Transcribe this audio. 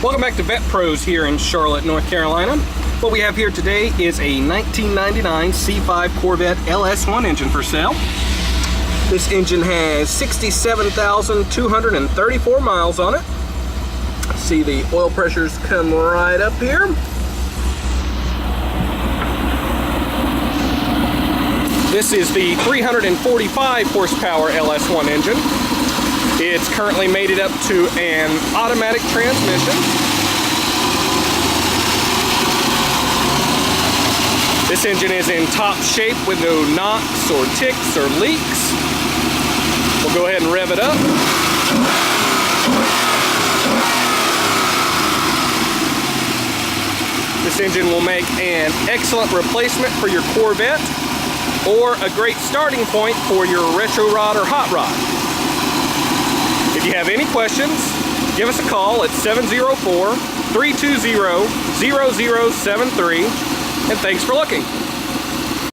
Welcome back to VettePros here in Charlotte, North Carolina. What we have here today is a 1999 C5 Corvette LS1 engine for sale. This engine has 67,234 miles on it. See, the oil pressures come right up here. This is the 345 horsepower LS1 engine. It's currently mated up to an automatic transmission. This engine is in top shape with no knocks or ticks or leaks. We'll go ahead and rev it up. This engine will make an excellent replacement for your Corvette or a great starting point for your retro rod or hot rod. If you have any questions, give us a call at 704-320-0073, and thanks for looking.